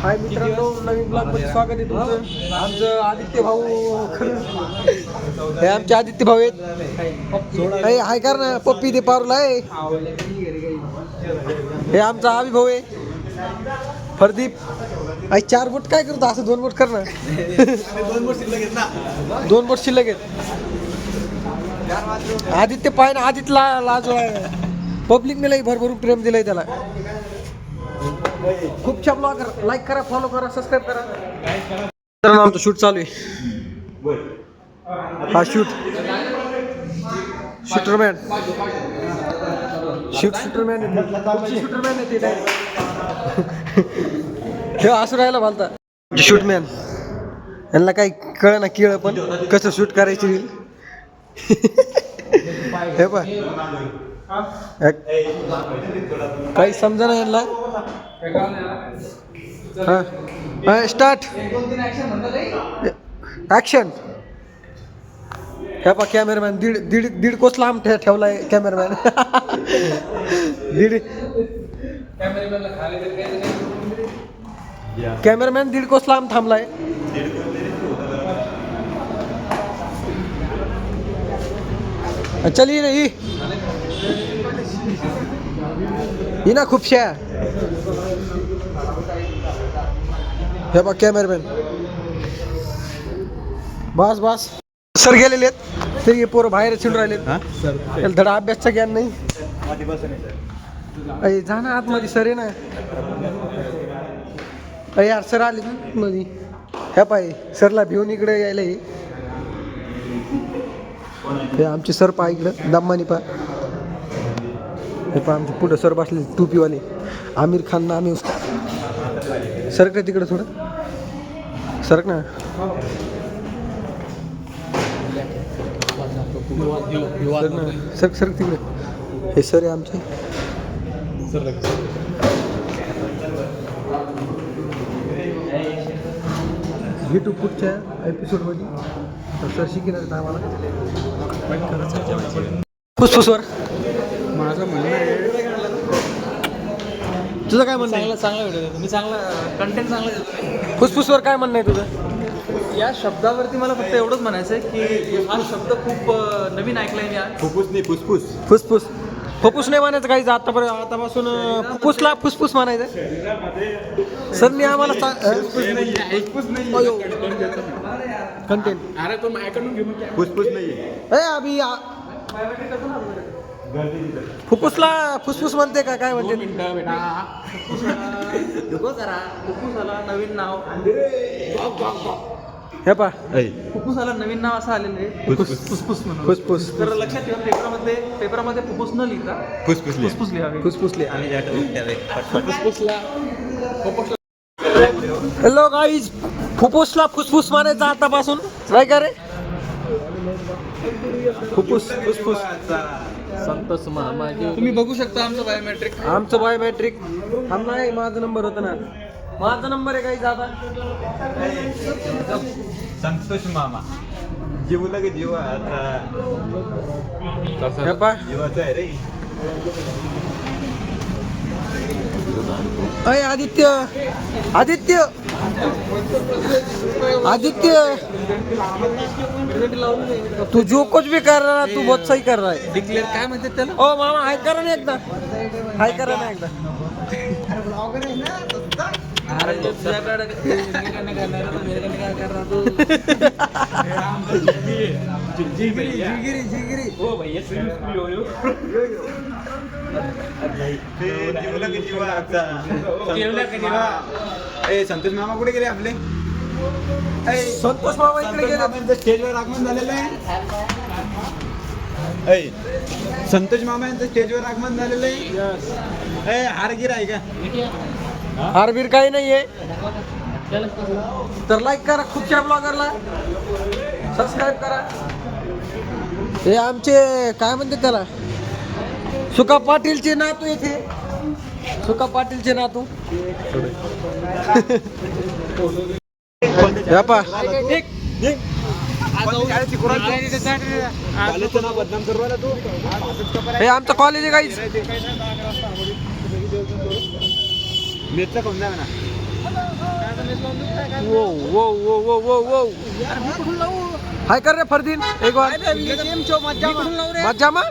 हाय मित्रांनो, नवीन ब्लॉग मध्ये स्वागत आहे तुमचं. आमचं आदित्य भाऊ, हे आमचे आदित्य भाऊ आहेत. हाय कर ना पप्पी ते पारूला आहे. हे आमचा अभिभाऊ आहे प्रदीप. आई 4 बोट काय करतो असं 2 बोट कर ना. 2 बोट शिल्लक आहेत. आदित्य पाय ना, आदित्यला लाज पब्लिकने लई भरभरून प्रेम दिलंय त्याला. खूप छान ब्लॉग लाईक करा, फॉलो करा, सबस्क्राईब करा. तर आमचं शूट चालू आहे. हा शूटरमॅन शूटरमॅन येते हे असं राहायला भालता. शूटमॅन यांना काही कळ ना केळ पण कसं शूट करायची रील. हे पा काही समजा ना यांना. हा स्टार्ट ऍक्शन. हे पा कॅमेरामॅन दीड कोस लांब ठेवलाय कॅमेरामॅन. कॅमेरामॅन 1.5 कोस लांब थांबलाय. चली नाही ही ना खूपशा. हे बघ कॅमेरामॅन. बस सर गेलेले आहेत तरी पोरं बाहेर चिडून राहिलेत. त्याला धडा अभ्यासचं ज्ञान नाही. अरे जा ना आतमध्ये, सर आहे ना. अरे यार सर आले ना मध्ये. ह्या पाय सरला भिवून इकडे यायला. हे आमचे सर पा इकडं दम्मानी पा. हे पा आमचे पुढं सर बसले टोपीवाले. आमिर खान नाम आहे उसका. सरक रे तिकडं थोडं सरक ना. सरक तिकडे. हे सर आहे आमचे. भेटू पुढच्या एपिसोडमध्ये. सर शिकणार आम्हाला फुसफुसवर. माझं म्हणणं आहे, तुझं काय म्हणणं आहे? चांगला व्हिडिओ देतो मी, चांगला कंटेंट चांगला देतो. फुसफुसवर काय म्हणणं आहे तुझं? या शब्दावरती मला फक्त एवढंच म्हणायचं आहे की हा शब्द खूप नवीन ऐकलाय मी आज. फुसफुस नाही म्हणायचं काही. आतापासून फुसफुस म्हणायचं. सरनी आम्हाला कंटेंट. अरे तो माझ्याकडून घेऊन फुसफुस नाही अभि फुसफुस म्हणते का काय म्हणते? फुफ्फुसाला नवीन नाव. हे पा फुफ्फुसाला नवीन नाव असं आलेलं आहे, फुसफुस म्हणून. फुसफुस तर लक्षात ठेवा, पेपरामध्ये फुफ्फुस न लिहिता फुसफुस लिहावे. फुसफुसले. फुफ्फुसला हॅलो गाईज, फुफ्फुसला फुसफुस म्हणायचं आतापासून. काय का रे? फुफ्फुस. संतोष मामा तुम्ही बघू शकता आमचं बायोमेट्रिक. नाही माझा नंबर होता ना. माझा नंबर आहे काही दादा. संतोष मामा जीव लगे जीव आता जीवाचा आहे रे. अय आदित्य तू जो कुछ भी कर रहा है तू बहुत सही कर रहा है. डिक्लेअर काय म्हणतात त्याला? ओ मामा हाय करा ना एकदा. हाय करा ना एकदा. अरे तुझ्याकडे काय कर रहा तू? जिगिरी. हो भैया जीव लगे जीवाचा. संतोष मामा कुठे गेले आपले? संतोष मामा इकडे गेले. स्टेजवर आगमन झालेलं आहे. संतोष मामा यांचं स्टेजवर आगमन झालेलं आहे. हारगिर आहे का? हारबीर काही नाहीये. तर लाईक करा खूपच्या ब्लॉगरला. सबस्क्राईब करा. हे आमचे काय म्हणते त्याला, सुका पाटीलचे नातू येथे. सुका पाटीलचे नातू. हे आमचं कॉलेज आहे गाईज. मेटचा कोणता म्हणा वो वो वो वो वो वो हाय कर रे फरदीन एक बार मत जामा